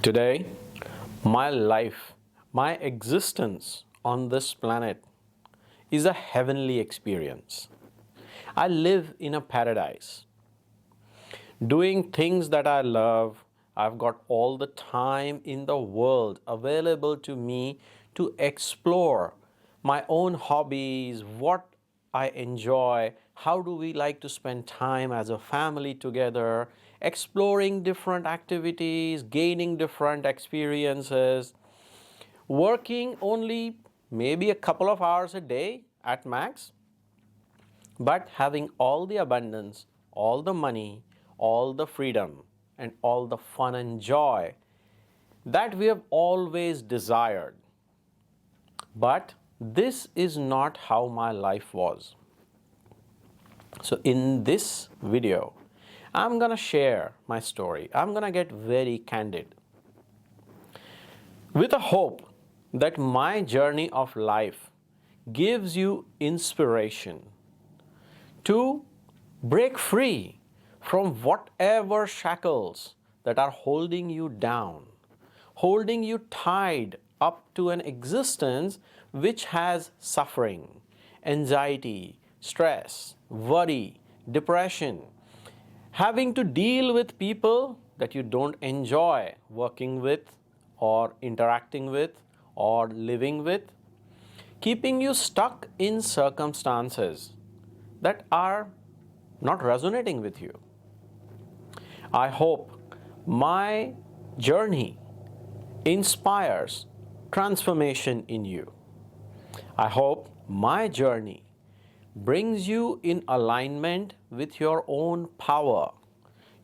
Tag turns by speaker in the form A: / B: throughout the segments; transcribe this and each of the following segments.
A: Today, my life, my existence on this planet is a heavenly experience. I live in a paradise, doing things that I love. I've got all the time in the world available to me to explore my own hobbies, what I enjoy, how do we like to spend time as a family together, exploring different activities, gaining different experiences, working only maybe a couple of hours a day at max, but having all the abundance, all the money, all the freedom, and all the fun and joy that we have always desired. But this is not how my life was. So, in this video, I'm gonna share my story. I'm gonna get very candid with a hope that my journey of life gives you inspiration to break free from whatever shackles that are holding you down, holding you tied up to an existence which has suffering, anxiety, stress, worry, depression, having to deal with people that you don't enjoy working with or interacting with or living with, keeping you stuck in circumstances that are not resonating with you. I hope my journey inspires transformation in you. I hope my journey brings you in alignment with your own power,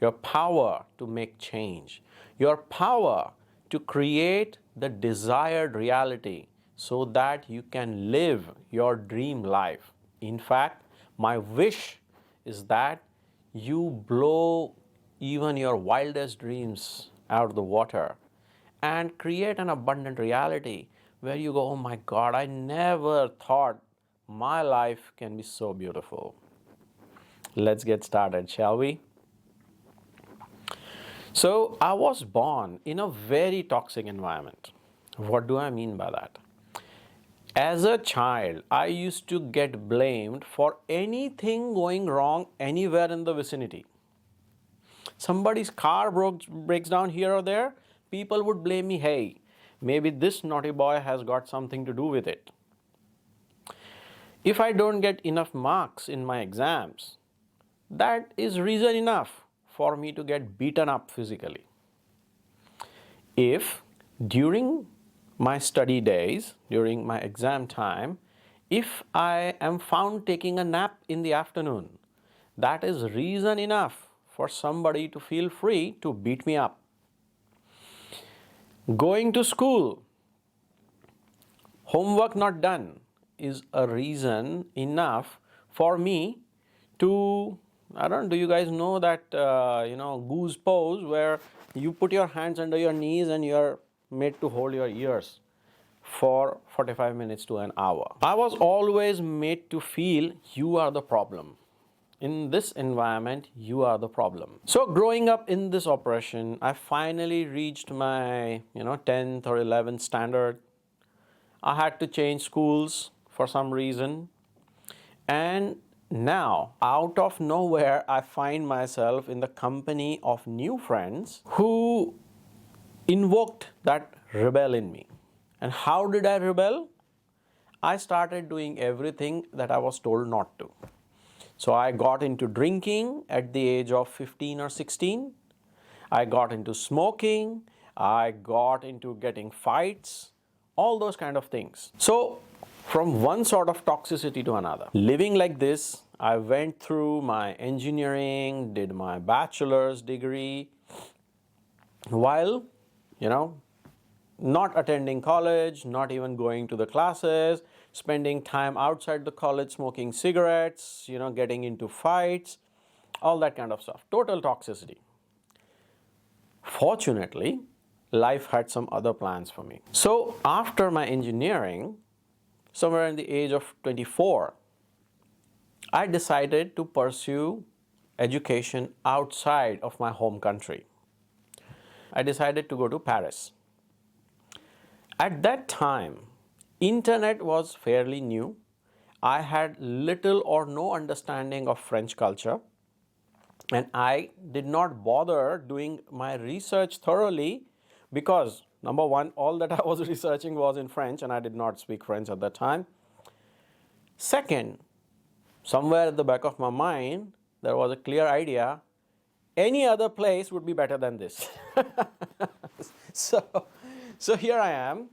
A: your power to make change, your power to create the desired reality so that you can live your dream life. In fact, my wish is that you blow even your wildest dreams out of the water and create an abundant reality where you go, oh my God, I never thought my life can be so beautiful. Let's get started, shall we? So, I was born in a very toxic environment. What do I mean by that? As a child, I used to get blamed for anything going wrong anywhere in the vicinity. Somebody's car breaks down here or there, people would blame me, hey, maybe this naughty boy has got something to do with it. If I don't get enough marks in my exams, that is reason enough for me to get beaten up physically. If during my study days, during my exam time, if I am found taking a nap in the afternoon, that is reason enough for somebody to feel free to beat me up. Going to school, homework not done is a reason enough for me to, I don't know, do you guys know that, goose pose where you put your hands under your knees and you're made to hold your ears for 45 minutes to an hour. I was always made to feel you are the problem. In this environment, you are the problem. So growing up in this oppression, I finally reached my 10th or 11th standard. I had to change schools for some reason. And now, out of nowhere, I find myself in the company of new friends who invoked that rebel in me. And how did I rebel? I started doing everything that I was told not to. So I got into drinking at the age of 15 or 16. I got into smoking. I got into getting fights, all those kind of things. So from one sort of toxicity to another. Living like this, I went through my engineering, did my bachelor's degree, while, not attending college, not even going to the classes, spending time outside the college smoking cigarettes, getting into fights, all that kind of stuff. Total toxicity. Fortunately, life had some other plans for me. So after my engineering, somewhere in the age of 24, I decided to pursue education outside of my home country. I decided to go to Paris. At that time, internet was fairly new. I had little or no understanding of French culture, and I did not bother doing my research thoroughly because number one, all that I was researching was in French and I did not speak French at that time. Second, somewhere at the back of my mind, there was a clear idea any other place would be better than this. so, so here I am,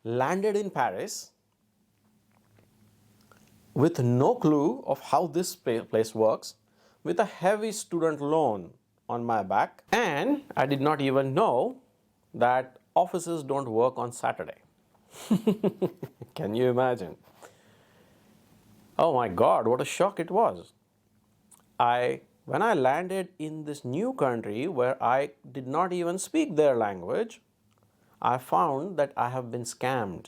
A: landed in Paris with no clue of how this place works, with a heavy student loan on my back, and I did not even know that offices don't work on Saturday. Can you imagine? Oh my God, what a shock it was. When I landed in this new country where I did not even speak their language, I found that I have been scammed.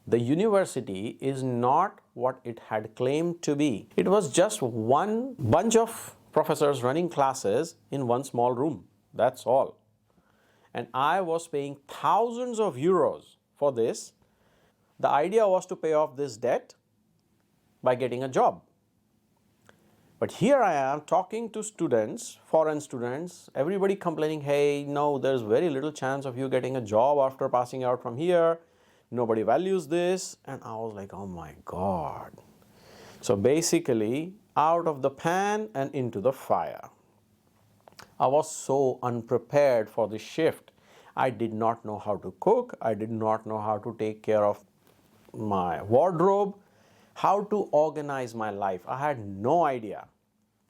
A: The university is not what it had claimed to be. It was just one bunch of professors running classes in one small room. That's all. And I was paying thousands of euros for this. The idea was to pay off this debt by getting a job. But here I am talking to students, foreign students, everybody complaining, hey, no, there's very little chance of you getting a job after passing out from here. Nobody values this. And I was like, oh my God. So basically, out of the pan and into the fire. I was so unprepared for the shift. I did not know how to cook. I did not know how to take care of my wardrobe, how to organize my life. I had no idea.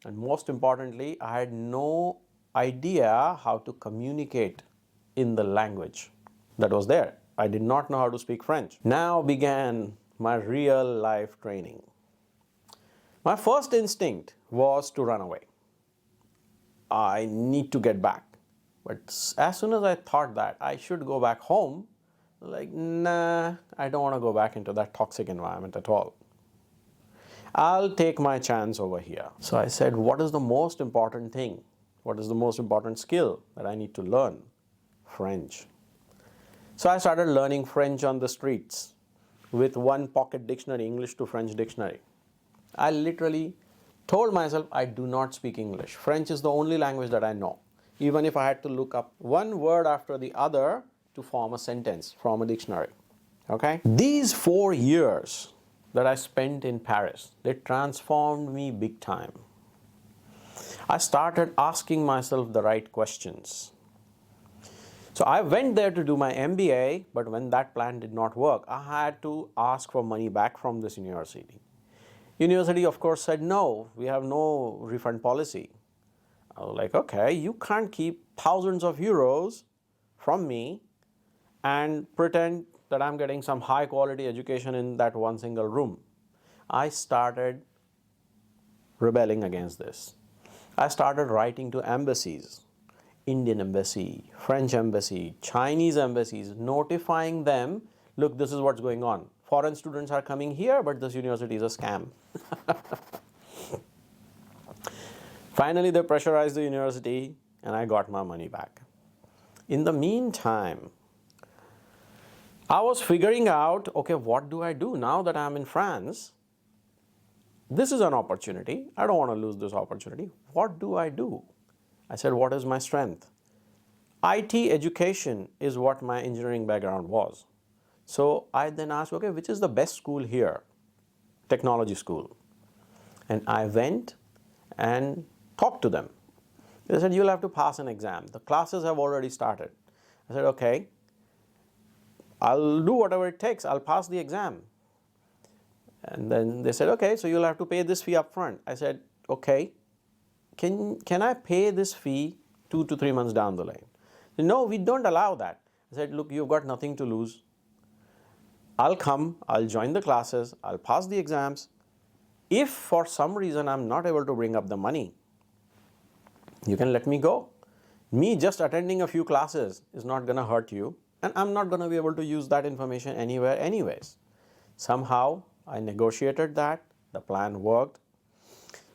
A: And most importantly, I had no idea how to communicate in the language that was there. I did not know how to speak French. Now began my real life training. My first instinct was to run away. I need to get back. But as soon as I thought that I should go back home, like, nah, I don't want to go back into that toxic environment at all. I'll take my chance over here. So I said, what is the most important thing? What is the most important skill that I need to learn? French. So I started learning French on the streets with one pocket dictionary, English to French dictionary. I literally told myself I do not speak English. French is the only language that I know. Even if I had to look up one word after the other to form a sentence from a dictionary. Okay? These 4 years that I spent in Paris, they transformed me big time. I started asking myself the right questions. So I went there to do my MBA, but when that plan did not work, I had to ask for money back from this university. University, of course, said, no, we have no refund policy. I was like, okay, you can't keep thousands of euros from me and pretend that I'm getting some high quality education in that one single room. I started rebelling against this. I started writing to embassies, Indian embassy, French embassy, Chinese embassies, notifying them, look, this is what's going on. Foreign students are coming here, but this university is a scam. Finally, they pressurized the university and I got my money back. In the meantime, I was figuring out, okay, what do I do now that I'm in France? This is an opportunity. I don't want to lose this opportunity. What do I do? I said, what is my strength? IT education is what my engineering background was. So I then asked, okay, which is the best school here? Technology school. And I went and talked to them. They said, you'll have to pass an exam. The classes have already started. I said, okay, I'll do whatever it takes. I'll pass the exam. And then they said, okay, so you'll have to pay this fee up front. I said, okay, can I pay this fee 2 to 3 months down the line? Said, no, we don't allow that. I said, look, you've got nothing to lose. I'll come, I'll join the classes, I'll pass the exams. If for some reason I'm not able to bring up the money, you can let me go. Me just attending a few classes is not going to hurt you, and I'm not going to be able to use that information anywhere anyways. Somehow I negotiated that, the plan worked.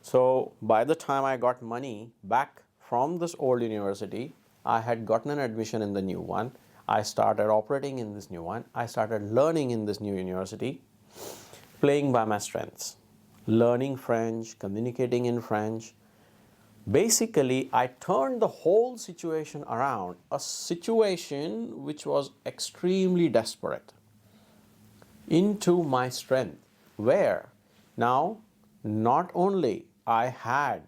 A: So by the time I got money back from this old university, I had gotten an admission in the new one. I started operating in this new one. I started learning in this new university, playing by my strengths, learning French, communicating in French. Basically, I turned the whole situation around, a situation which was extremely desperate, into my strength, where now not only I had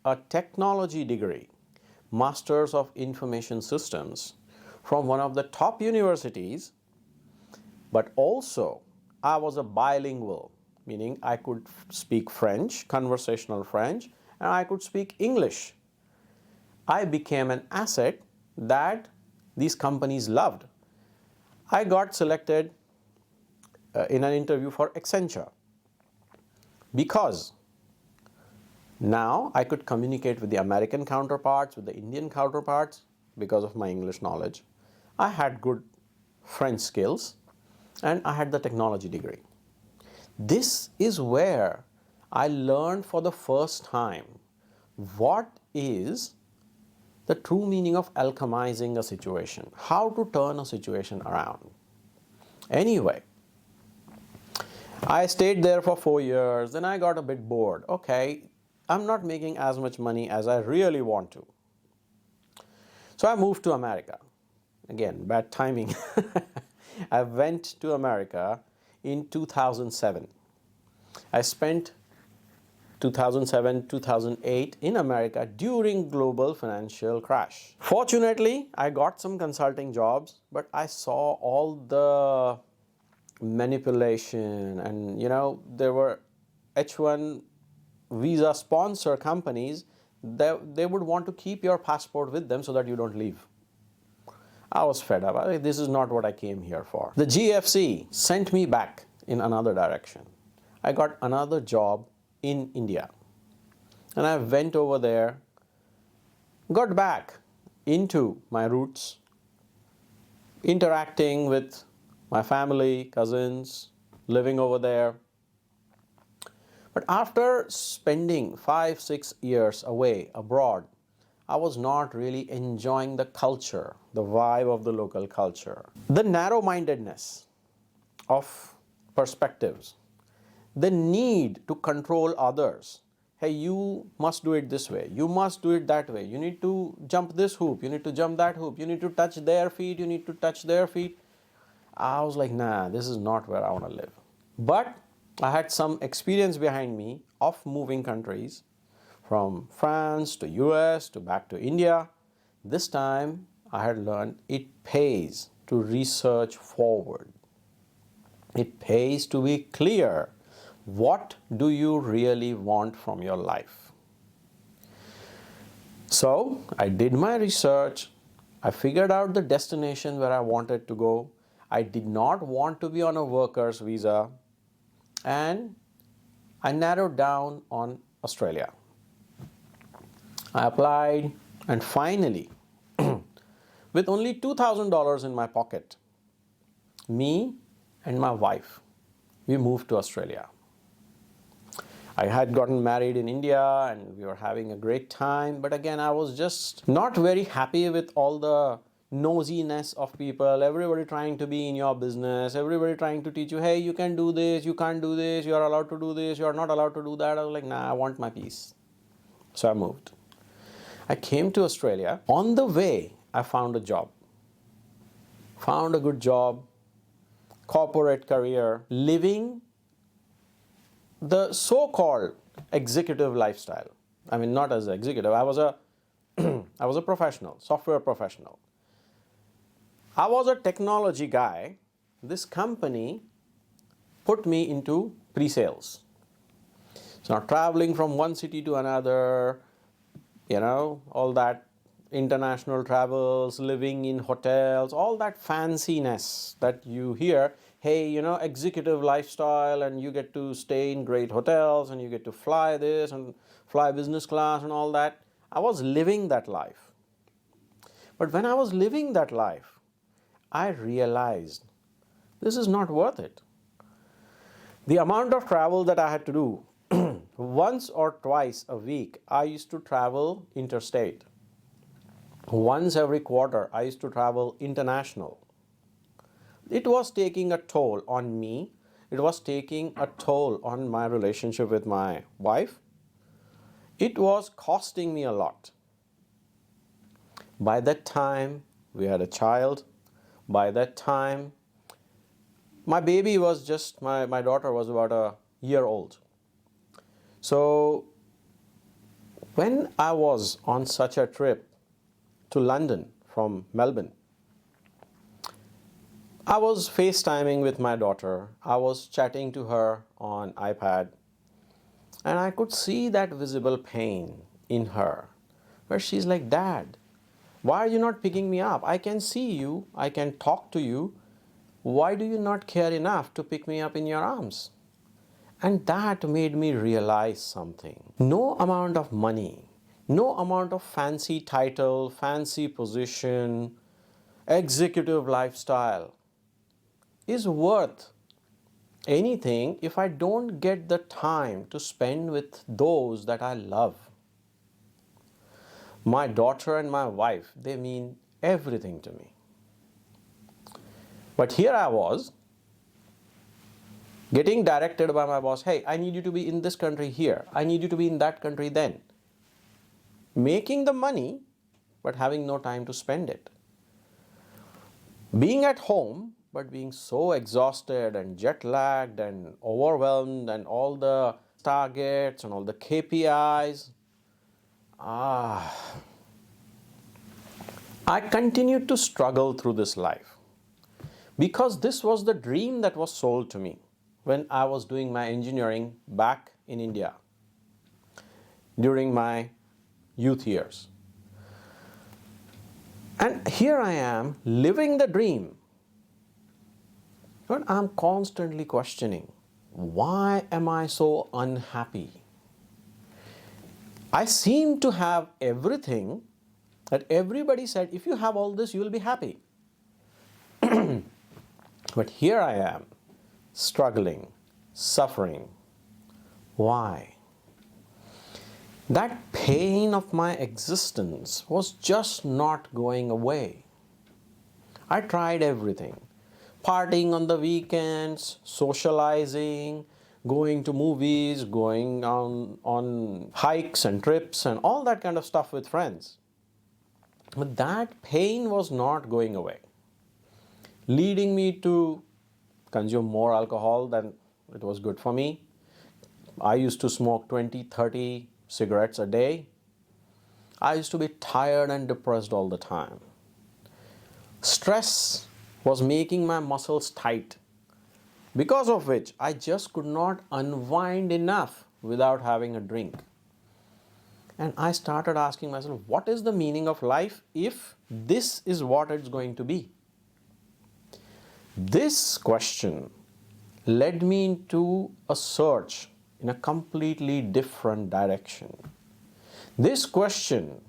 A: a technology degree, Masters of Information Systems, from one of the top universities, but also I was a bilingual, meaning I could speak French, conversational French, and I could speak English. I became an asset that these companies loved. I got selected in an interview for Accenture because now I could communicate with the American counterparts, with the Indian counterparts because of my English knowledge. I had good French skills and I had the technology degree. This is where I learned for the first time what is the true meaning of alchemizing a situation, how to turn a situation around. Anyway, I stayed there for 4 years, then I got a bit bored. Okay, I'm not making as much money as I really want to. So I moved to America. Again, bad timing. I went to America in 2007. I spent 2007, 2008 in America during global financial crash. Fortunately, I got some consulting jobs, but I saw all the manipulation and there were H1 visa sponsor companies that they would want to keep your passport with them so that you don't leave. I was fed up. This is not what I came here for. The GFC sent me back in another direction. I got another job in India. And I went over there, got back into my roots, interacting with my family, cousins, living over there. But after spending 5-6 years away abroad, I was not really enjoying the culture, the vibe of the local culture. The narrow-mindedness of perspectives, the need to control others. Hey, you must do it this way, you must do it that way, you need to jump this hoop, you need to jump that hoop, you need to touch their feet, you need to touch their feet. I was like, nah, this is not where I want to live. But I had some experience behind me of moving countries from France to US to back to India. This time I had learned it pays to research forward. It pays to be clear. What do you really want from your life? So I did my research. I figured out the destination where I wanted to go. I did not want to be on a worker's visa. And I narrowed down on Australia. I applied and finally, with only $2,000 in my pocket, me and my wife, we moved to Australia. I had gotten married in India and we were having a great time, but again, I was just not very happy with all the nosiness of people, everybody trying to be in your business, everybody trying to teach you, hey, you can do this, you can't do this, you are allowed to do this, you are not allowed to do that. I was like, nah, I want my peace. So I moved. I came to Australia. On the way, I found a job. Found a good job, corporate career, living the so-called executive lifestyle. I mean, not as an executive. I was a professional, software professional. I was a technology guy. This company put me into pre-sales. So now traveling from one city to another, all that international travels, living in hotels, all that fanciness that you hear, hey, executive lifestyle and you get to stay in great hotels and you get to fly this and fly business class and all that. I was living that life. But when I was living that life, I realized this is not worth it. The amount of travel that I had to do, once or twice a week, I used to travel interstate. Once every quarter, I used to travel international. It was taking a toll on me. It was taking a toll on my relationship with my wife. It was costing me a lot. By that time, we had a child. By that time, my baby was just, my daughter was about a year old. So when I was on such a trip to London from Melbourne, I was FaceTiming with my daughter. I was chatting to her on iPad, and I could see that visible pain in her, where she's like, "Dad, why are you not picking me up? I can see you, I can talk to you. Why do you not care enough to pick me up in your arms?" And that made me realize something. No amount of money, no amount of fancy title, fancy position, executive lifestyle is worth anything if I don't get the time to spend with those that I love. My daughter and my wife, they mean everything to me. But here I was, getting directed by my boss, "Hey, I need you to be in this country here. I need you to be in that country then." Making the money, but having no time to spend it. Being at home, but being so exhausted and jet lagged and overwhelmed and all the targets and all the KPIs. I continued to struggle through this life because this was the dream that was sold to me when I was doing my engineering back in India during my youth years. And here I am living the dream, but I'm constantly questioning, why am I so unhappy? I seem to have everything that everybody said, if you have all this, you will be happy. But here I am, struggling, suffering. Why? That pain of my existence was just not going away. I tried everything. Partying on the weekends, socializing, going to movies, going on hikes and trips and all that kind of stuff with friends. But that pain was not going away, leading me to consume more alcohol than it was good for me. I used to smoke 20, 30 cigarettes a day. I used to be tired and depressed all the time. Stress was making my muscles tight, because of which I just could not unwind enough without having a drink. And I started asking myself, what is the meaning of life if this is what it's going to be? This question led me into a search in a completely different direction. This question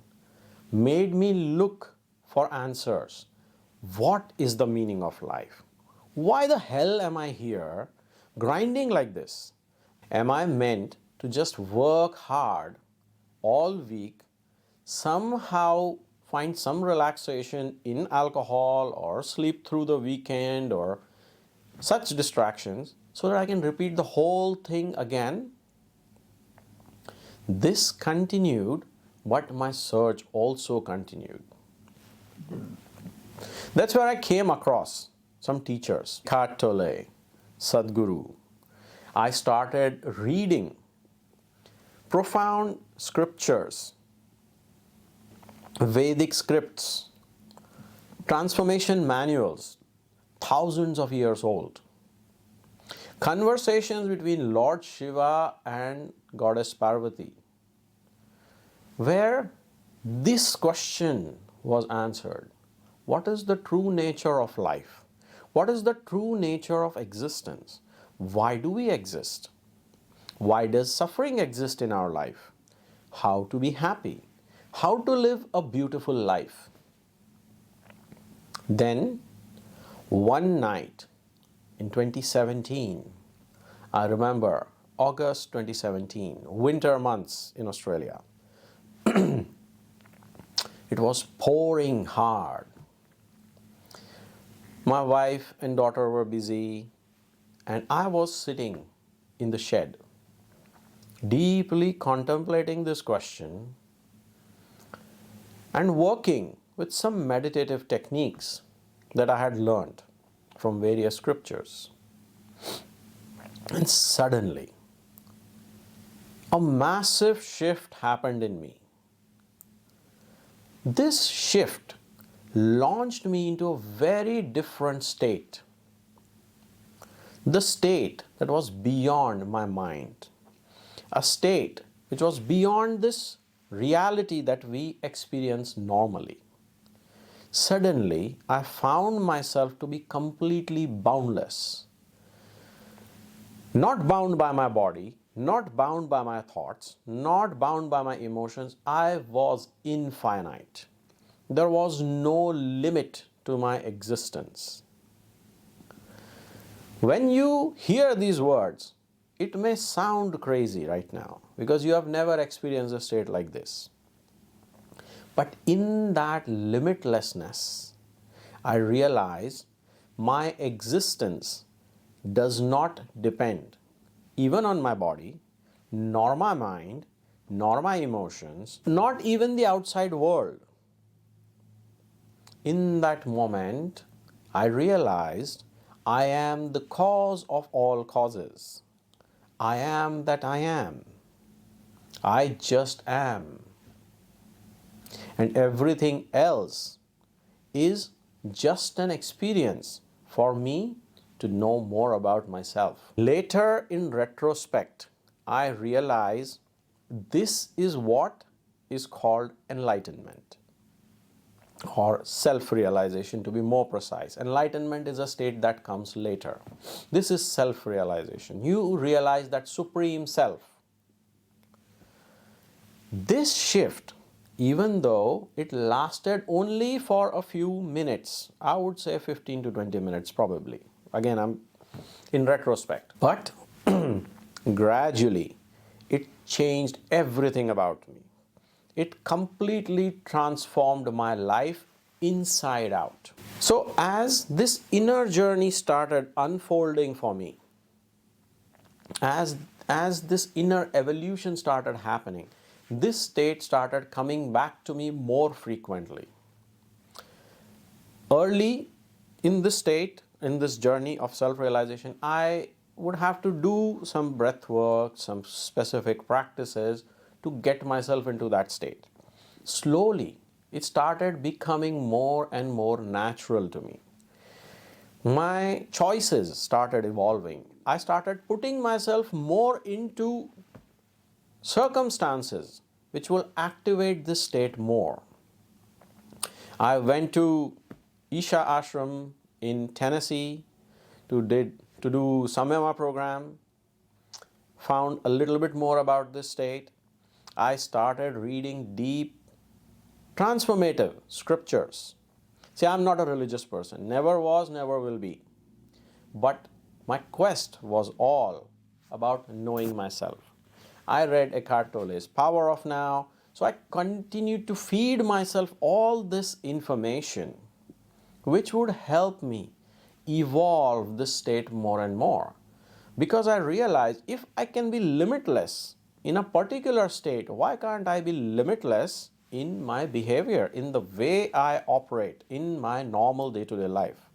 A: made me look for answers. What is the meaning of life? Why the hell am I here grinding like this? Am I meant to just work hard all week, somehow find some relaxation in alcohol or sleep through the weekend or such distractions so that I can repeat the whole thing again? This continued, but my search also continued. That's where I came across some teachers, Eckhart Tolle, Sadhguru. I started reading profound scriptures, Vedic scripts, transformation manuals, thousands of years old, conversations between Lord Shiva and Goddess Parvati, where this question was answered. What is the true nature of life? What is the true nature of existence? Why do we exist? Why does suffering exist in our life? How to be happy? How to live a beautiful life? Then, one night in 2017, I remember August 2017, winter months in Australia. It was pouring hard. My wife and daughter were busy, and I was sitting in the shed, deeply contemplating this question and working with some meditative techniques that I had learned from various scriptures. And suddenly, a massive shift happened in me. This shift launched me into a very different state. The state that was beyond my mind. A state which was beyond this reality that we experience normally. Suddenly, I found myself to be completely boundless. Not bound by my body, not bound by my thoughts, not bound by my emotions. I was infinite. There was no limit to my existence. When you hear these words, it may sound crazy right now because you have never experienced a state like this. But in that limitlessness, I realize my existence does not depend even on my body, nor my mind, nor my emotions, not even the outside world. In that moment, I realized I am the cause of all causes. I am that I am. I just am. And everything else is just an experience for me to know more about myself. Later, in retrospect, I realize this is what is called enlightenment, or self-realization, to be more precise. Enlightenment is a state that comes later. This is self-realization. You realize that supreme self. This shift, even though it lasted only for a few minutes, I would say 15 to 20 minutes probably. Again, I'm in retrospect. But gradually, it changed everything about me. It completely transformed my life inside out. So as this inner journey started unfolding for me, as this inner evolution started happening, this state started coming back to me more frequently. Early in this state, in this journey of self-realization, I would have to do some breath work, some specific practices to get myself into that state. Slowly, it started becoming more and more natural to me. My choices started evolving. I started putting myself more into circumstances which will activate this state more. I went to Isha Ashram in Tennessee to do Samyama program, found a little bit more about this state. I started reading deep, transformative scriptures. See, I'm not a religious person, never was, never will be. But my quest was all about knowing myself. I read Eckhart Tolle's Power of Now, so I continued to feed myself all this information which would help me evolve this state more and more. Because I realized if I can be limitless in a particular state, why can't I be limitless in my behavior, in the way I operate, in my normal day-to-day life?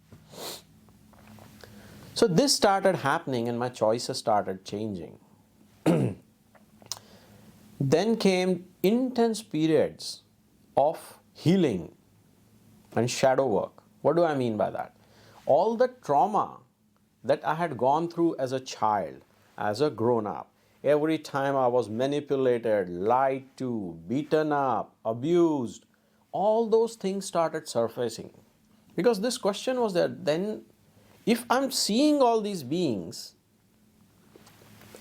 A: So this started happening and my choices started changing. Then came intense periods of healing and shadow work. What do I mean by that? All the trauma that I had gone through as a child, as a grown-up, every time I was manipulated, lied to, beaten up, abused, all those things started surfacing. Because this question was there, then if I'm seeing all these beings,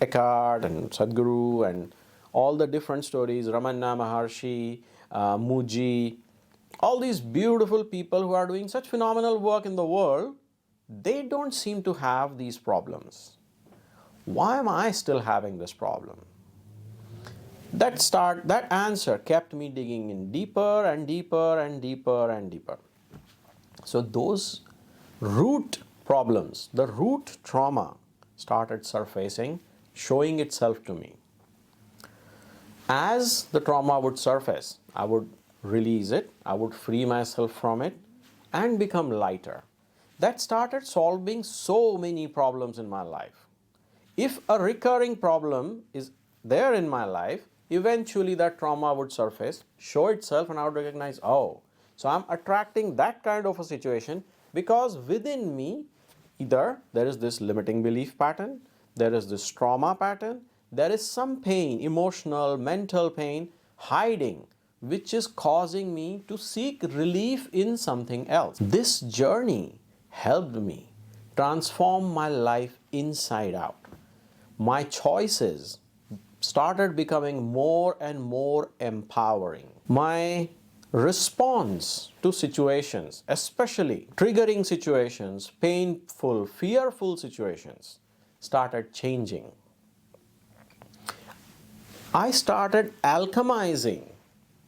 A: Eckhart and Sadhguru and all the different stories, Ramana Maharshi, Muji, all these beautiful people who are doing such phenomenal work in the world, they don't seem to have these problems. Why am I still having this problem? That answer kept me digging in deeper and deeper and deeper and deeper. So those root problems, the root trauma started surfacing, showing itself to me. As the trauma would surface, I would release it, I would free myself from it and become lighter. That started solving so many problems in my life. If a recurring problem is there in my life, eventually that trauma would surface, show itself, and I would recognize, oh, so I'm attracting that kind of a situation because within me, either there is this limiting belief pattern, there is this trauma pattern, there is some pain, emotional, mental pain hiding, which is causing me to seek relief in something else. This journey helped me transform my life inside out. My choices started becoming more and more empowering. My response to situations, especially triggering situations, painful, fearful situations, started changing. I started alchemizing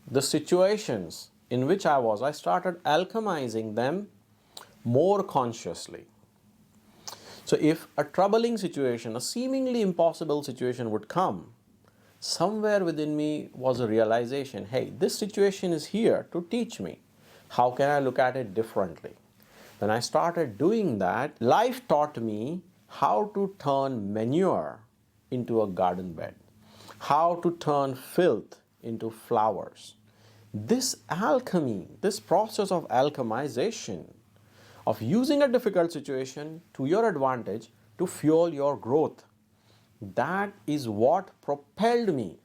A: the situations in which I was. I started alchemizing them more consciously. So if a troubling situation, a seemingly impossible situation would come, somewhere within me was a realization, hey, this situation is here to teach me. How can I look at it differently? When I started doing that, life taught me how to turn manure into a garden bed, how to turn filth into flowers. This alchemy, this process of alchemization, of using a difficult situation to your advantage to fuel your growth, that is what propelled me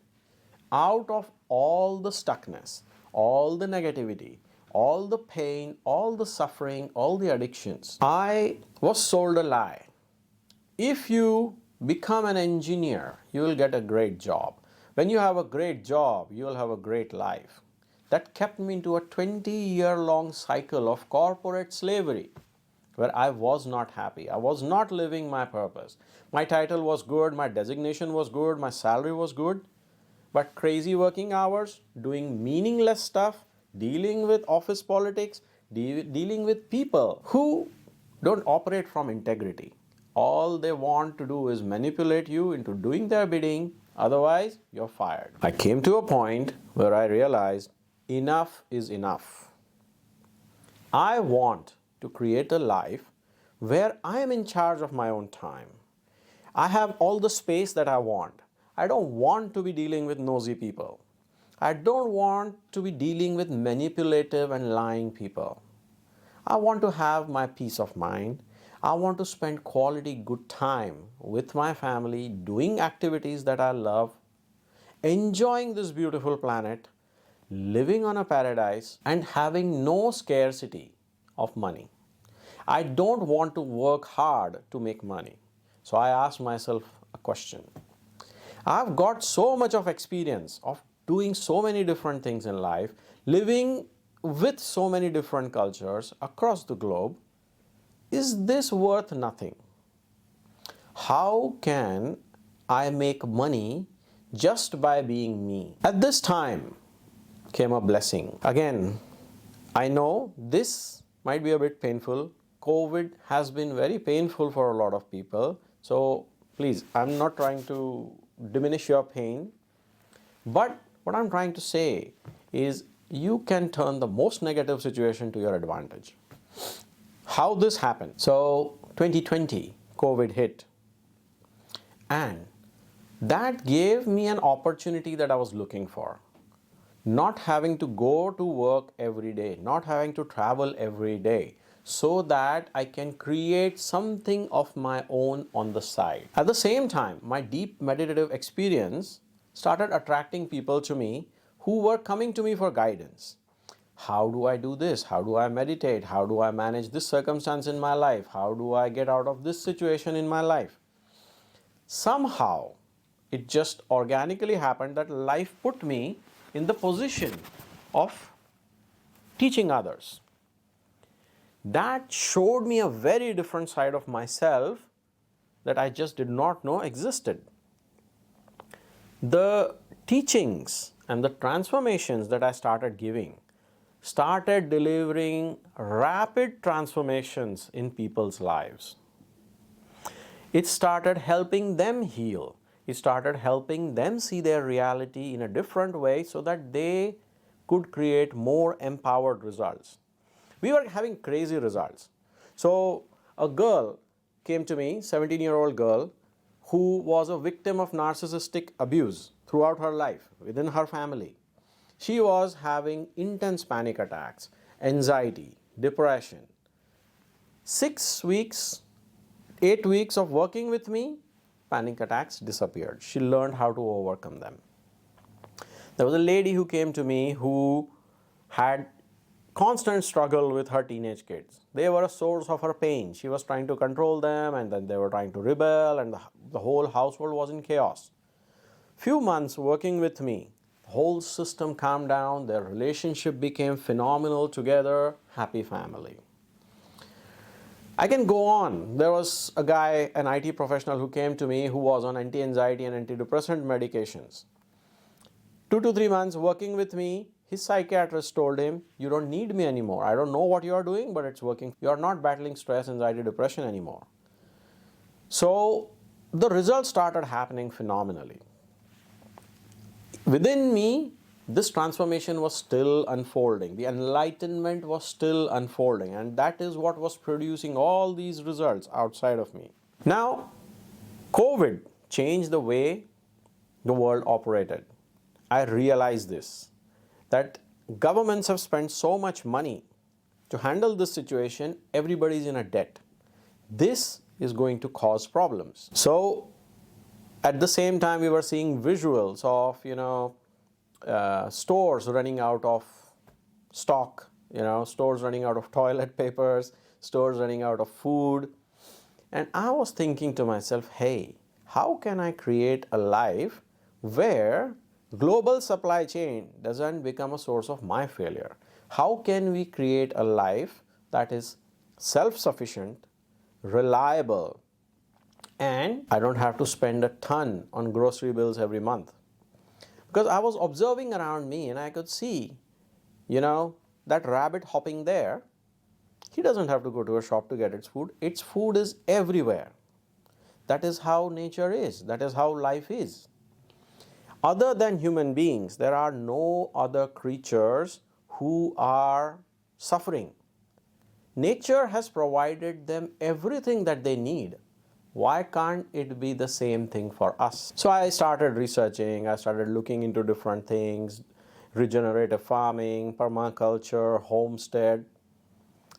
A: out of all the stuckness, all the negativity, all the pain, all the suffering, all the addictions. I was sold a lie. If you become an engineer, you will get a great job. When you have a great job, you will have a great life. That kept me into a 20-year-long cycle of corporate slavery where I was not happy. I was not living my purpose. My title was good, my designation was good, my salary was good, but crazy working hours, doing meaningless stuff, dealing with office politics, dealing with people who don't operate from integrity. All they want to do is manipulate you into doing their bidding, otherwise you're fired. I came to a point where I realized enough is enough. I want to create a life where I am in charge of my own time. I have all the space that I want. I don't want to be dealing with nosy people. I don't want to be dealing with manipulative and lying people. I want to have my peace of mind. I want to spend quality good time with my family, doing activities that I love, enjoying this beautiful planet, living on a paradise, and having no scarcity of money. I don't want to work hard to make money. So I asked myself a question. I've got so much of experience of doing so many different things in life, living with so many different cultures across the globe. Is this worth nothing? How can I make money just by being me? At this time came a blessing. Again, I know this might be a bit painful. COVID has been very painful for a lot of people. So please, I'm not trying to diminish your pain. But what I'm trying to say is you can turn the most negative situation to your advantage. How this happened? So 2020, COVID hit. And that gave me an opportunity that I was looking for. Not having to go to work every day, not having to travel every day, so that I can create something of my own on the side. At the same time, my deep meditative experience started attracting people to me who were coming to me for guidance. How do I do this? How do I meditate? How do I manage this circumstance in my life? How do I get out of this situation in my life? Somehow, it just organically happened that life put me in the position of teaching others. That showed me a very different side of myself that I just did not know existed. The teachings and the transformations that I started giving started delivering rapid transformations in people's lives. It started helping them heal. It started helping them see their reality in a different way so that they could create more empowered results. We were having crazy results. So a girl came to me, 17-year-old girl, who was a victim of narcissistic abuse throughout her life within her family. She was having intense panic attacks, anxiety, depression. 6 weeks, 8 weeks of working with me, panic attacks disappeared. She learned how to overcome them. There was a lady who came to me who had constant struggle with her teenage kids. They were a source of her pain. She was trying to control them, and then they were trying to rebel, and the whole household was in chaos. Few months working with me, the whole system calmed down, their relationship became phenomenal together, happy family. I can go on. There was a guy, an IT professional, who came to me who was on anti-anxiety and antidepressant medications. 2 to 3 months working with me, his psychiatrist told him, "You don't need me anymore. I don't know what you are doing, but it's working. You are not battling stress, anxiety, depression anymore." So the results started happening phenomenally. Within me, this transformation was still unfolding. The enlightenment was still unfolding, and that is what was producing all these results outside of me. Now, COVID changed the way the world operated. I realized this, that governments have spent so much money to handle this situation, everybody's in a debt. This is going to cause problems. So at the same time, we were seeing visuals of, stores running out of stock, stores running out of toilet papers, stores running out of food. And I was thinking to myself, hey, how can I create a life where global supply chain doesn't become a source of my failure? How can we create a life that is self-sufficient, reliable, and I don't have to spend a ton on grocery bills every month? Because I was observing around me and I could see, that rabbit hopping there, he doesn't have to go to a shop to get its food. Its food is everywhere. That is how nature is. That is how life is. Other than human beings, there are no other creatures who are suffering. Nature has provided them everything that they need. Why can't it be the same thing for us? So I started researching, I started looking into different things, regenerative farming, permaculture, homestead,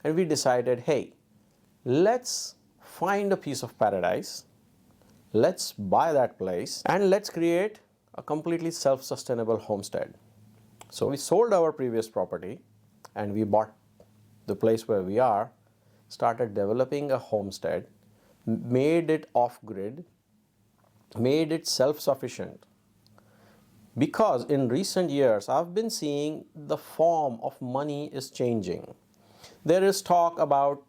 A: and we decided, hey, let's find a piece of paradise, let's buy that place, and let's create a completely self-sustainable homestead. So we sold our previous property and we bought the place where we are, started developing a homestead, made it off-grid, made it self-sufficient. Because in recent years, I've been seeing the form of money is changing. There is talk about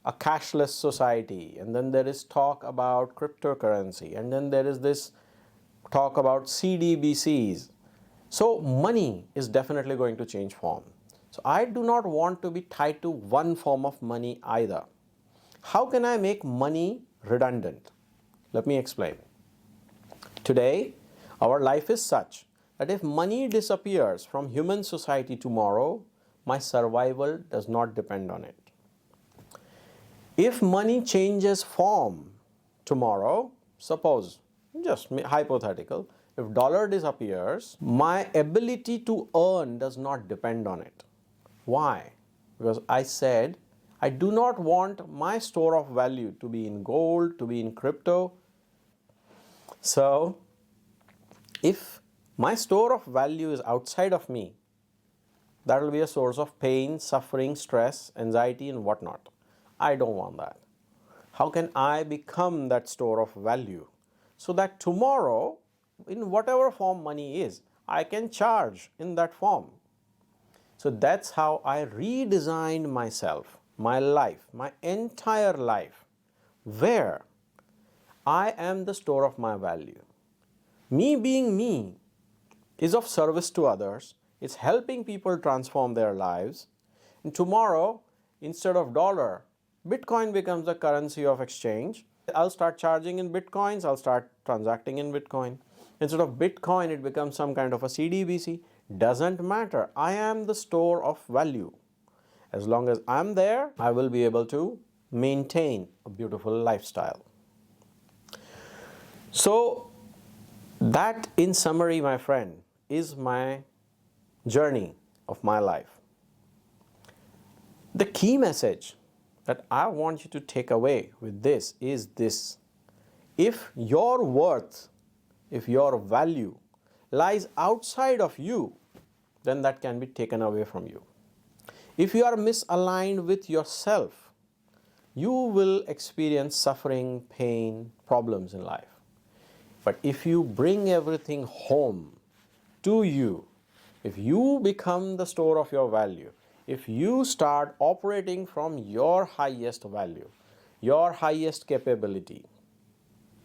A: a cashless society, and then there is talk about cryptocurrency, and then there is this talk about CDBCs. So money is definitely going to change form. So I do not want to be tied to one form of money either. How can I make money redundant? Let me explain. Today, our life is such that if money disappears from human society tomorrow, my survival does not depend on it. If money changes form tomorrow, suppose, just hypothetical, if dollar disappears, my ability to earn does not depend on it. Why? Because I said, I do not want my store of value to be in gold, to be in crypto. So, if my store of value is outside of me, that will be a source of pain, suffering, stress, anxiety, and whatnot. I don't want that. How can I become that store of value so that tomorrow, in whatever form money is, I can charge in that form? So that's how I redesigned myself, my life, my entire life, where I am the store of my value. Me being me, is of service to others, it's helping people transform their lives, and tomorrow, instead of dollar, Bitcoin becomes the currency of exchange. I'll start charging in Bitcoins, I'll start transacting in Bitcoin. Instead of Bitcoin, it becomes some kind of a CDBC. Doesn't matter. I am the store of value. As long as I'm there, I will be able to maintain a beautiful lifestyle. So, that in summary, my friend, is my journey of my life. The key message that I want you to take away with this is this: if your worth, if your value lies outside of you, then that can be taken away from you. If you are misaligned with yourself, you will experience suffering, pain, problems in life. But if you bring everything home to you, if you become the store of your value, if you start operating from your highest value, your highest capability,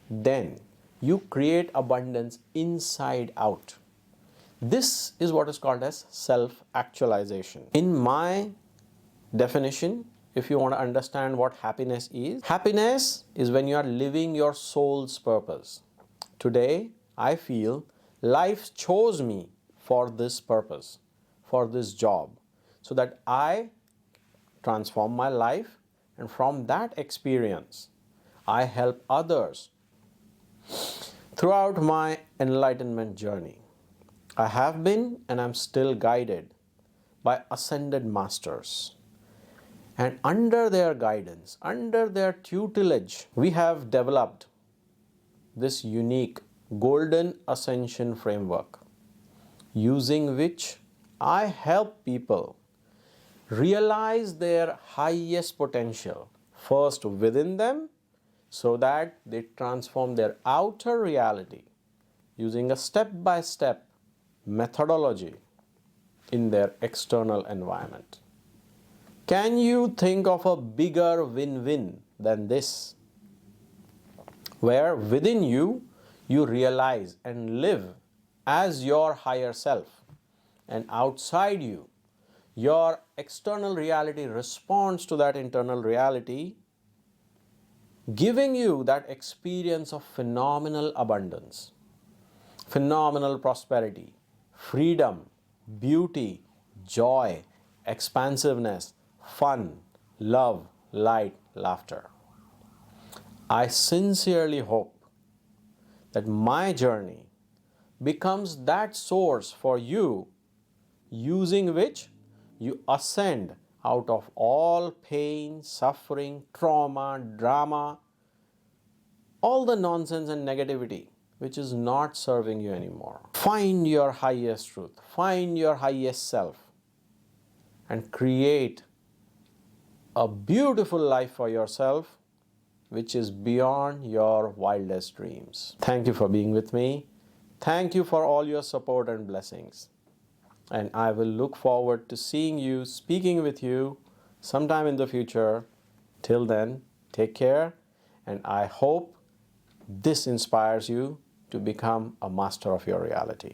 A: then you create abundance inside out. This is what is called as self-actualization. In my definition, if you want to understand what happiness is when you are living your soul's purpose. Today, I feel life chose me for this purpose, for this job, so that I transform my life, and from that experience, I help others throughout my enlightenment journey. I have been and I'm still guided by ascended masters. And under their guidance, under their tutelage, we have developed this unique golden ascension framework, using which I help people realize their highest potential first within them, so that they transform their outer reality using a step-by-step methodology in their external environment. Can you think of a bigger win-win than this? Where within you, you realize and live as your higher self, and outside you, your external reality responds to that internal reality, giving you that experience of phenomenal abundance, phenomenal prosperity, freedom, beauty, joy, expansiveness, fun, love, light, laughter. I sincerely hope that my journey becomes that source for you, using which you ascend out of all pain, suffering, trauma, drama, all the nonsense and negativity which is not serving you anymore. Find your highest truth, find your highest self, and create a beautiful life for yourself which is beyond your wildest dreams. Thank you for being with me. Thank you for all your support and blessings. And I will look forward to seeing you, speaking with you sometime in the future. Till then, take care, and I hope this inspires you to become a master of your reality.